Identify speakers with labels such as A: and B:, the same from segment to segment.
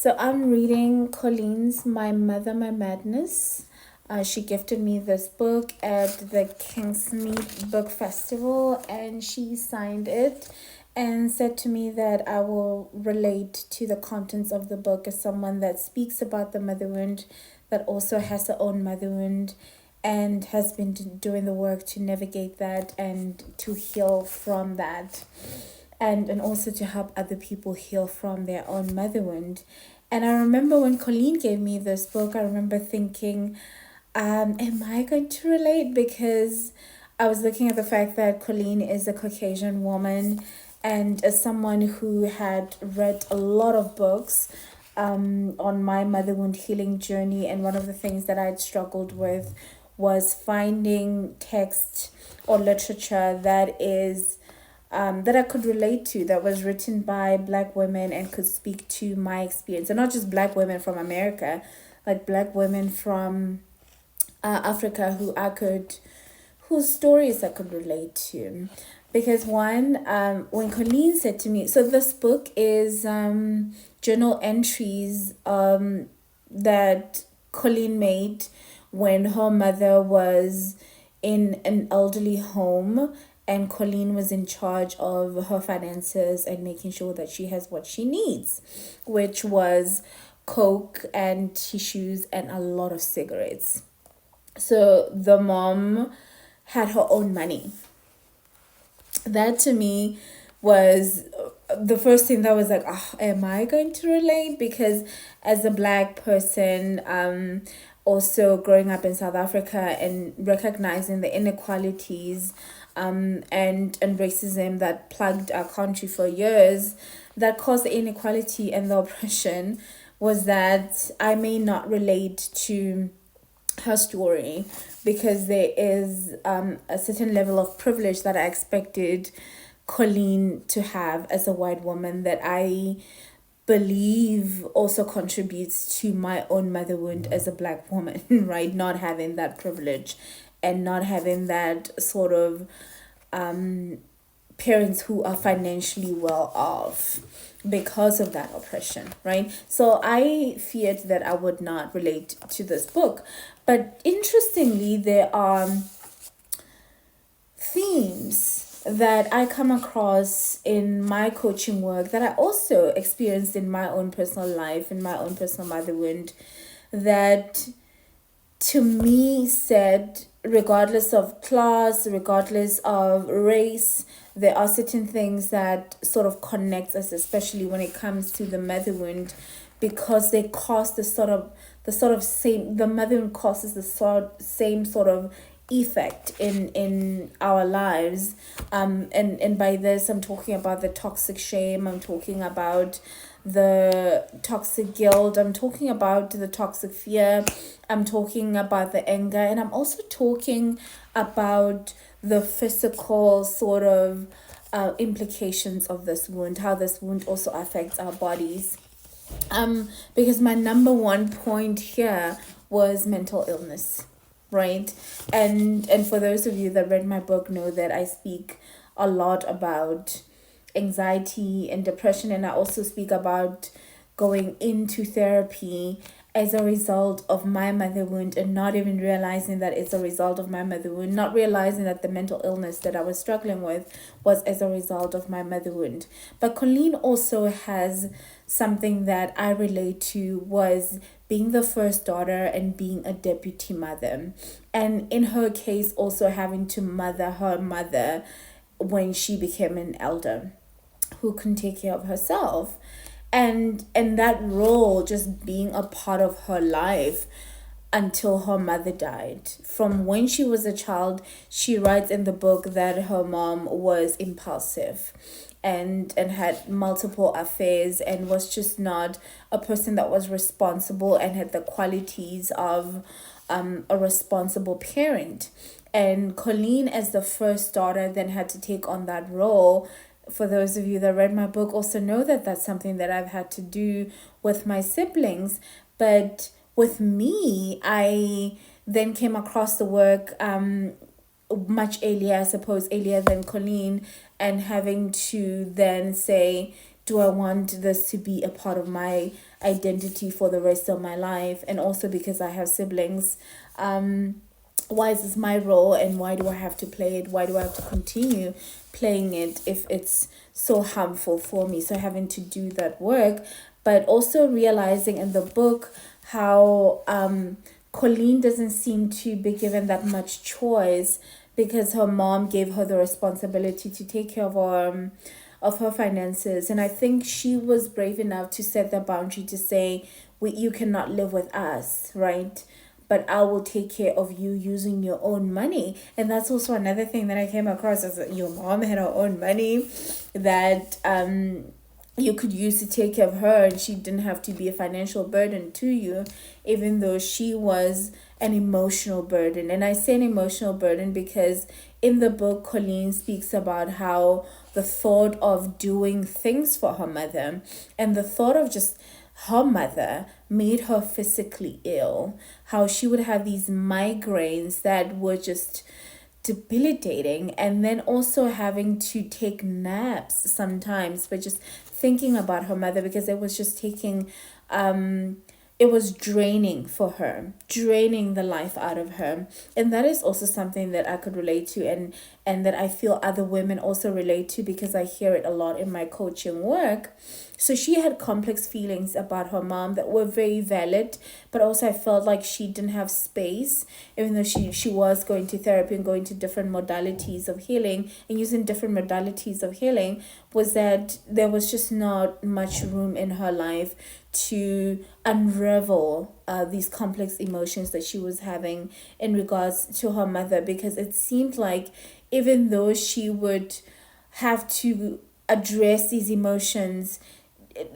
A: So I'm reading Colleen's My Mother, My Madness. She gifted me this book at the Kingsmead Book Festival and she signed it and said to me that I will relate to the contents of the book as someone that speaks about the mother wound, that also has her own mother wound and has been doing the work to navigate that and to heal from that, and also to help other people heal from their own mother wound. And I remember when Colleen gave me this book, I remember thinking, am I going to relate? Because I was looking at the fact that Colleen is a Caucasian woman, and as someone who had read a lot of books on my mother wound healing journey, and one of the things that I'd struggled with was finding text or literature that is that I could relate to, that was written by Black women and could speak to my experience. And not just Black women from America, like Black women from Africa whose stories I could relate to. Because when Colleen said to me, so this book is journal entries that Colleen made when her mother was in an elderly home and Colleen was in charge of her finances and making sure that she has what she needs, which was Coke and tissues and a lot of cigarettes. So the mom had her own money. That to me was the first thing that was like, oh, am I going to relate? Because as a Black person, also growing up in South Africa and recognizing the inequalities and racism that plagued our country for years, that caused the inequality and the oppression, was that I may not relate to her story because there is a certain level of privilege that I expected Colleen to have as a white woman that I believe also contributes to my own mother wound as a Black woman, right? Not having that privilege and not having that sort of parents who are financially well off because of that oppression, right? So I feared that I would not relate to this book. But interestingly, there are themes that I come across in my coaching work that I also experienced in my own personal life, in my own personal mother wound, that to me said, regardless of class, regardless of race, there are certain things that sort of connect us, especially when it comes to the mother wound, because they cause the mother wound causes the same sort of effect in our lives, and by this I'm talking about the toxic shame, I'm talking about the toxic guilt, I'm talking about the toxic fear, I'm talking about the anger, and I'm also talking about the physical sort of implications of this wound, how this wound also affects our bodies. Because my number one point here was mental illness, right? And for those of you that read my book know that I speak a lot about anxiety and depression, and I also speak about going into therapy as a result of my mother wound and not even realizing that it's a result of my mother wound, not realizing that the mental illness that I was struggling with was as a result of my mother wound. But Colleen also has something that I relate to, was being the first daughter and being a deputy mother, and in her case also having to mother her mother when she became an elder who couldn't take care of herself, and that role just being a part of her life until her mother died. From when she was a child, she writes in the book that her mom was impulsive and had multiple affairs and was just not a person that was responsible and had the qualities of a responsible parent. And Colleen, as the first daughter, then had to take on that role. For those of you that read my book also know that that's something that I've had to do with my siblings. But with me, I then came across the work much earlier, I suppose, earlier than Colleen, and having to then say, do I want this to be a part of my identity for the rest of my life? And also because I have siblings, why is this my role, and why do I have to play it? Why do I have to continue playing it if it's so harmful for me? So having to do that work, but also realizing in the book how Colleen doesn't seem to be given that much choice, because her mom gave her the responsibility to take care of her finances. And I think she was brave enough to set the boundary to say, you cannot live with us, right? But I will take care of you using your own money. And that's also another thing that I came across, as your mom had her own money that you could use to take care of her, and she didn't have to be a financial burden to you, even though she was an emotional burden. And I say an emotional burden because in the book, Colleen speaks about how the thought of doing things for her mother and the thought of just her mother made her physically ill, how she would have these migraines that were just debilitating, and then also having to take naps sometimes, but just thinking about her mother, because it was just taking it was draining for her, draining the life out of her. And that is also something that I could relate to, and that I feel other women also relate to, because I hear it a lot in my coaching work. So she had complex feelings about her mom that were very valid, but also I felt like she didn't have space, even though she was going to therapy and going to different modalities of healing and using different modalities of healing, was that there was just not much room in her life to unravel these complex emotions that she was having in regards to her mother, because it seemed like even though she would have to address these emotions,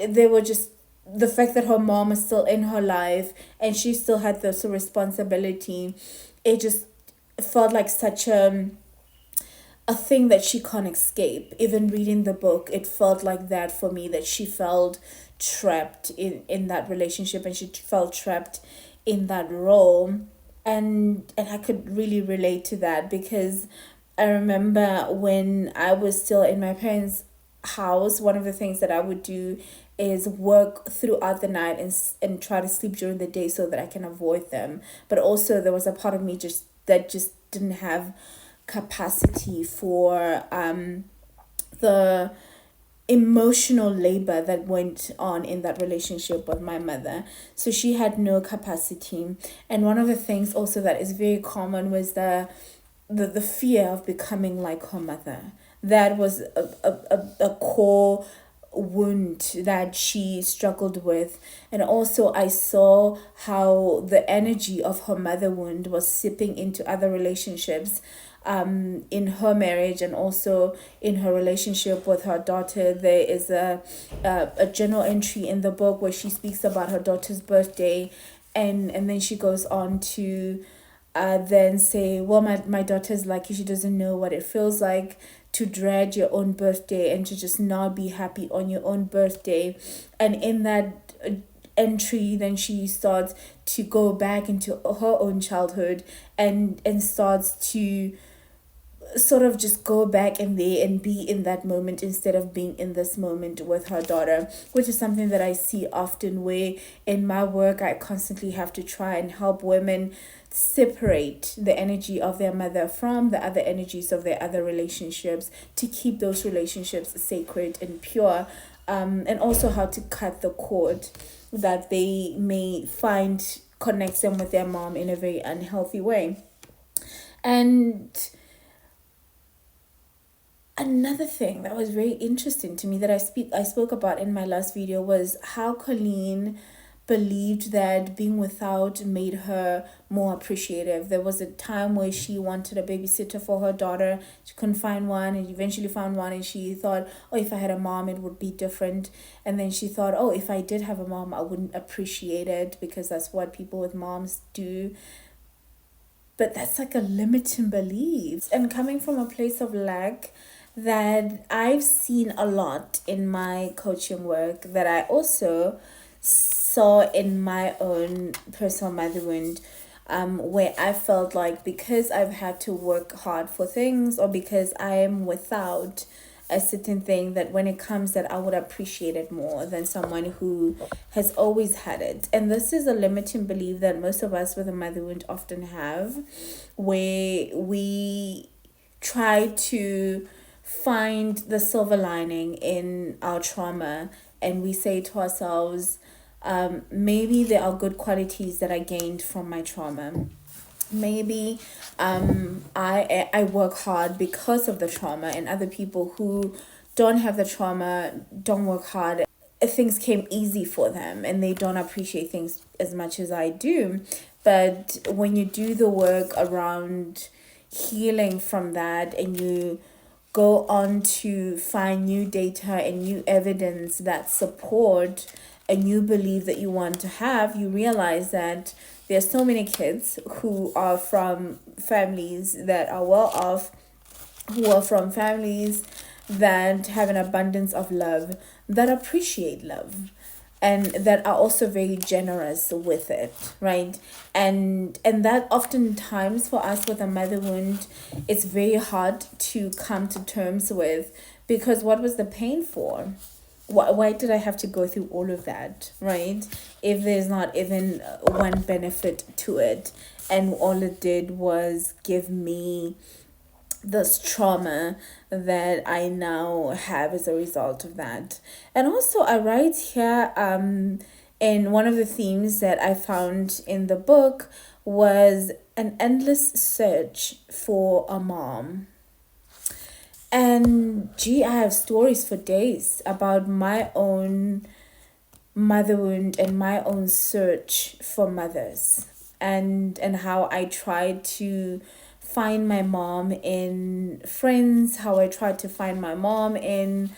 A: they were just the fact that her mom is still in her life and she still had this responsibility. It just felt like such a thing that she can't escape. Even reading the book, it felt like that for me, that she felt trapped in that relationship, and she felt trapped in that role. And I could really relate to that, because I remember when I was still in my parents' house, one of the things that I would do is work throughout the night and try to sleep during the day so that I can avoid them. But also there was a part of me just didn't have capacity for the emotional labor that went on in that relationship with my mother. So she had no capacity. And one of the things also that is very common was the fear of becoming like her mother. That was a core wound that she struggled with. And also I saw how the energy of her mother wound was seeping into other relationships, in her marriage and also in her relationship with her daughter. There is a journal entry in the book where she speaks about her daughter's birthday, and then she goes on to then say, well, my daughter's lucky, she doesn't know what it feels like to dread your own birthday and to just not be happy on your own birthday. And in that entry, then she starts to go back into her own childhood and starts to sort of just go back in there and be in that moment instead of being in this moment with her daughter, which is something that I see often, where in my work I constantly have to try and help women separate the energy of their mother from the other energies of their other relationships, to keep those relationships sacred and pure, and also how to cut the cord that they may find connects them with their mom in a very unhealthy way. And another thing that was very interesting to me that I spoke about in my last video was how Colleen believed that being without made her more appreciative. There was a time where she wanted a babysitter for her daughter. She couldn't find one, and eventually found one, and she thought, oh, if I had a mom, it would be different. And then she thought, oh, if I did have a mom, I wouldn't appreciate it, because that's what people with moms do. But that's like a limiting belief. And coming from a place of lack that I've seen a lot in my coaching work, that I also saw in my own personal mother wound, where I felt like because I've had to work hard for things, or because I am without, a certain thing, that when it comes, that I would appreciate it more than someone who has always had it. And this is a limiting belief that most of us with a mother wound often have, where we try to find the silver lining in our trauma, and we say to ourselves, maybe there are good qualities that I gained from my trauma. Maybe I work hard because of the trauma, and other people who don't have the trauma don't work hard. Things came easy for them and they don't appreciate things as much as I do. But when you do the work around healing from that, and you go on to find new data and new evidence that support a new belief that you want to have, you realize that there's so many kids who are from families that are well off, who are from families that have an abundance of love, that appreciate love, and that are also very generous with it, right? And that oftentimes for us with a mother wound, it's very hard to come to terms with, because what was the pain for? Why did I have to go through all of that, right? If there's not even one benefit to it, and all it did was give me this trauma that I now have as a result of that. And also, I write here, in one of the themes that I found in the book was an endless search for a mom. And gee, I have stories for days about my own mother wound and my own search for mothers, and how I tried to find my mom in friends, how I tried to find my mom in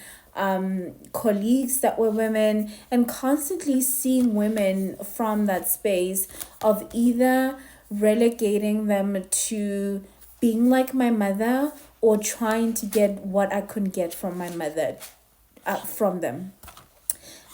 A: colleagues that were women, and constantly seeing women from that space of either relegating them to being like my mother, or trying to get what I couldn't get from my mother, from them.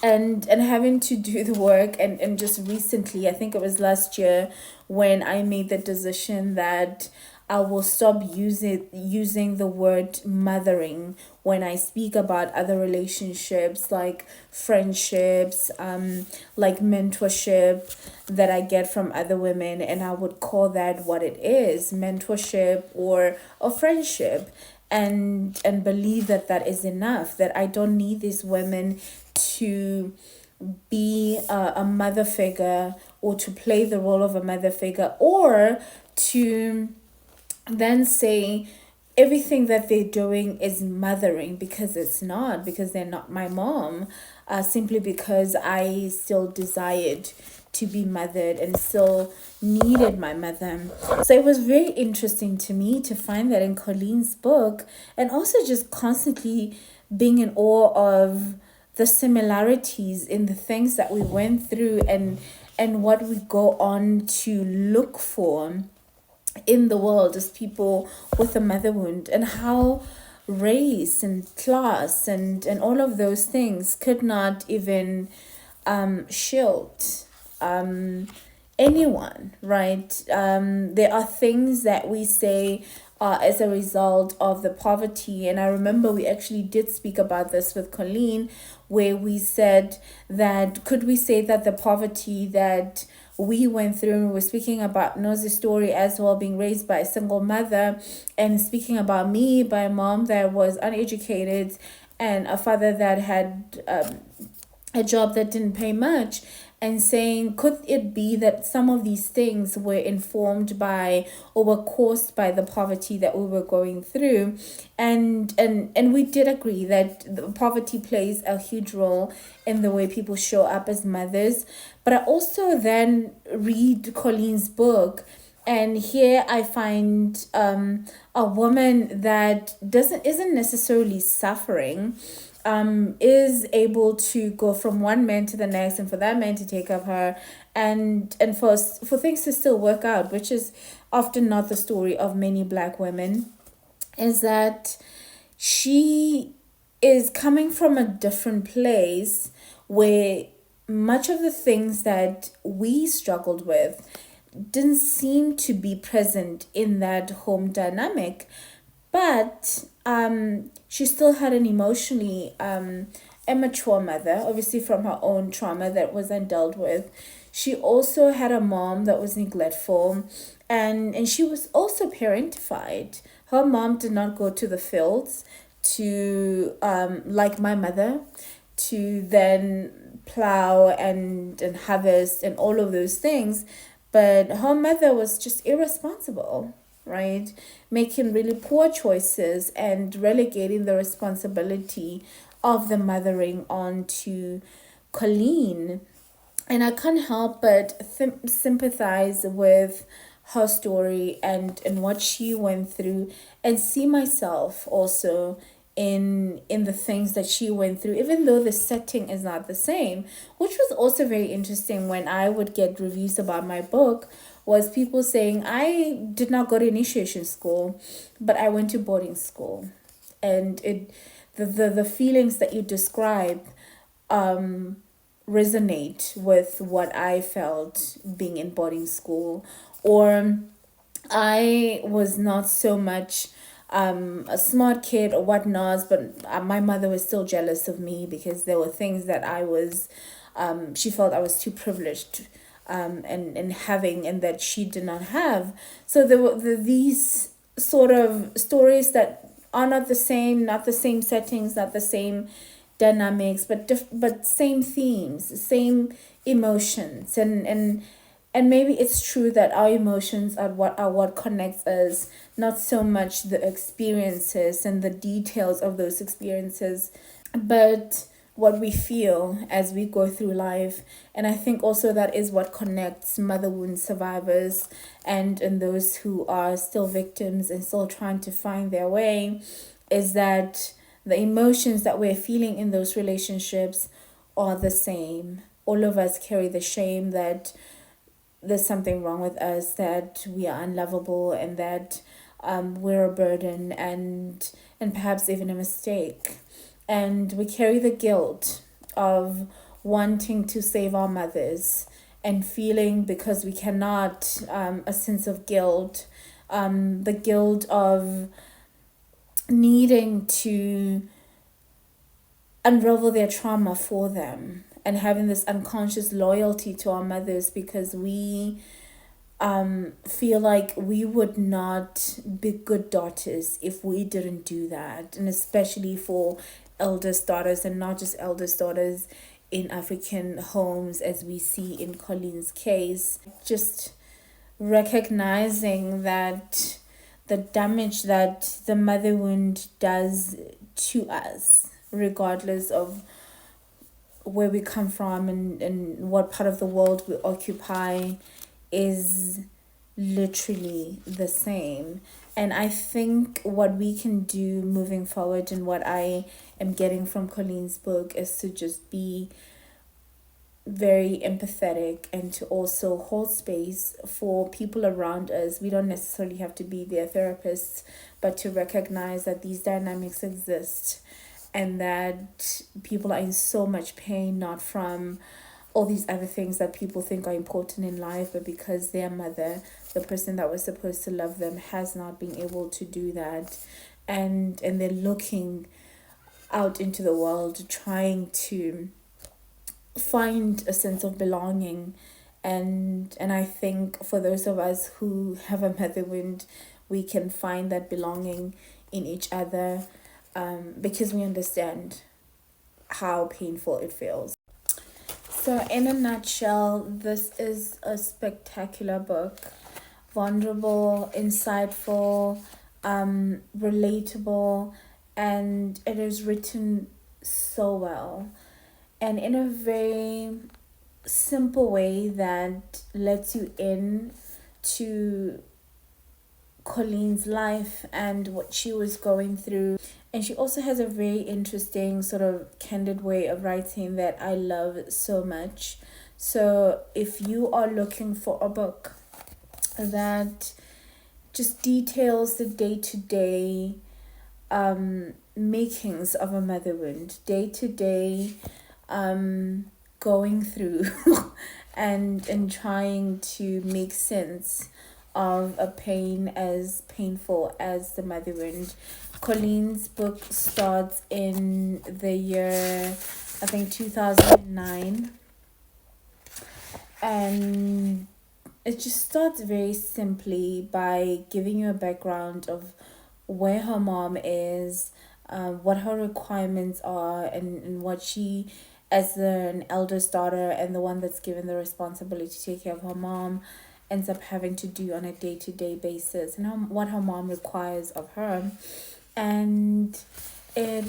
A: And having to do the work, and just recently, I think it was last year, when I made the decision that I will stop using the word mothering when I speak about other relationships, like friendships, like mentorship that I get from other women, and I would call that what it is, mentorship or a friendship, and believe that that is enough, that I don't need these women to be a mother figure, or to play the role of a mother figure, or to then say everything that they're doing is mothering, because it's not, because they're not my mom, simply because I still desired to be mothered and still needed my mother. So it was very interesting to me to find that in Colleen's book, and also just constantly being in awe of the similarities in the things that we went through, and what we go on to look for in the world as people with a mother wound, and how race and class and all of those things could not even shield anyone, right? There are things that we say as a result of the poverty. And I remember we actually did speak about this with Colleen, where we said that, could we say that the poverty that we went through, and we were speaking about Nozi's story as well, being raised by a single mother, and speaking about me by a mom that was uneducated, and a father that had a job that didn't pay much, and saying, could it be that some of these things were informed by, or were caused by, the poverty that we were going through? And we did agree that the poverty plays a huge role in the way people show up as mothers. But I also then read Colleen's book, and here I find a woman that isn't necessarily suffering, is able to go from one man to the next, and for that man to take up her, and for things to still work out, which is often not the story of many Black women, is that she is coming from a different place, where much of the things that we struggled with didn't seem to be present in that home dynamic. But she still had an emotionally immature mother, obviously from her own trauma that wasn't dealt with. She also had a mom that was neglectful, and she was also parentified. Her mom did not go to the fields to like my mother, to then plow and harvest and all of those things, but her mother was just irresponsible, right? Making really poor choices and relegating the responsibility of the mothering onto Colleen. And I can't help but sympathize with her story and what she went through, and see myself also in the things that she went through, even though the setting is not the same. Which was also very interesting when I would get reviews about my book, was people saying I did not go to initiation school, but I went to boarding school. And the feelings that you describe resonate with what I felt being in boarding school. Or I was not so much a smart kid or whatnot, but my mother was still jealous of me because there were things that I was, she felt I was too privileged and having, and that she did not have. So there were these sort of stories that are not the same, not the same settings, not the same dynamics, but same themes, same emotions, and maybe it's true that our emotions are what connects us, not so much the experiences and the details of those experiences, but what we feel as we go through life. And I think also that is what connects mother wound survivors and those who are still victims and still trying to find their way, is that the emotions that we're feeling in those relationships are the same. All of us carry the shame that there's something wrong with us, that we are unlovable, and that we're a burden, and perhaps even a mistake. And we carry the guilt of wanting to save our mothers, and feeling, because we cannot, a sense of guilt, the guilt of needing to unravel their trauma for them, and having this unconscious loyalty to our mothers because we feel like we would not be good daughters if we didn't do that. And especially for eldest daughters, and not just eldest daughters in African homes, as we see in Colleen's case. Just recognizing that the damage that the mother wound does to us, regardless of where we come from and what part of the world we occupy, is literally the same. And I think what we can do moving forward, and what I am getting from Colleen's book, is to just be very empathetic, and to also hold space for people around us. We don't necessarily have to be their therapists, but to recognize that these dynamics exist, and that people are in so much pain, not from all these other things that people think are important in life, but because their mother, the person that was supposed to love them, has not been able to do that. And they're looking out into the world trying to find a sense of belonging. And I think for those of us who have a mother wound, we can find that belonging in each other, because we understand how painful it feels. So in a nutshell, this is a spectacular book. Vulnerable, insightful, relatable, and it is written so well, and in a very simple way that lets you in to Colleen's life and what she was going through. And she also has a very interesting, sort of candid way of writing that I love so much. So if you are looking for a book that just details the day-to-day makings of a mother wound, day-to-day going through and trying to make sense of a pain as painful as the mother wound. Colleen's book starts in the year, I think, 2009. And it just starts very simply by giving you a background of where her mom is, what her requirements are, and what she, as an eldest daughter and the one that's given the responsibility to take care of her mom, ends up having to do on a day-to-day basis, and what her mom requires of her. And it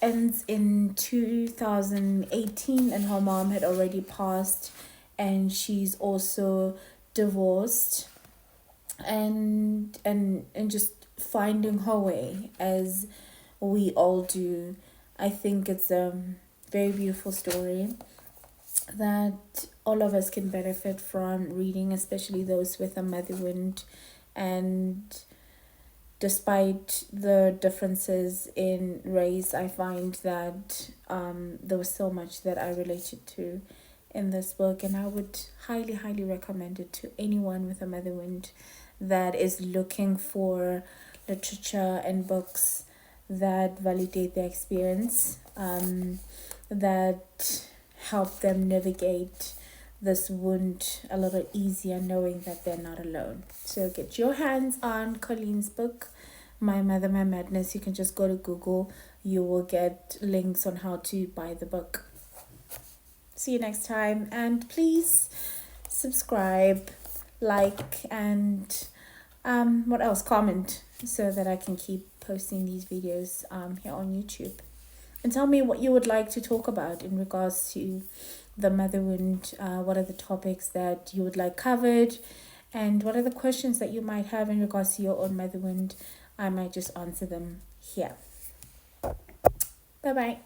A: ends in 2018, and her mom had already passed, and she's also divorced, and just finding her way, as we all do. I think it's a very beautiful story that all of us can benefit from reading, especially those with a mother wound. And despite the differences in race, I find that there was so much that I related to in this book, and I would highly, highly recommend it to anyone with a mother wound that is looking for literature and books that validate their experience, that help them navigate this wound a little easier, knowing that they're not alone. So get your hands on Colleen's book, My Mother, My Madness. You can just go to Google. You will get links on how to buy the book. See you next time, and please subscribe, like, and what else? Comment, so that I can keep posting these videos here on YouTube. And tell me what you would like to talk about in regards to the mother wound. What are the topics that you would like covered, and what are the questions that you might have in regards to your own mother wound? I might just answer them here. Bye bye.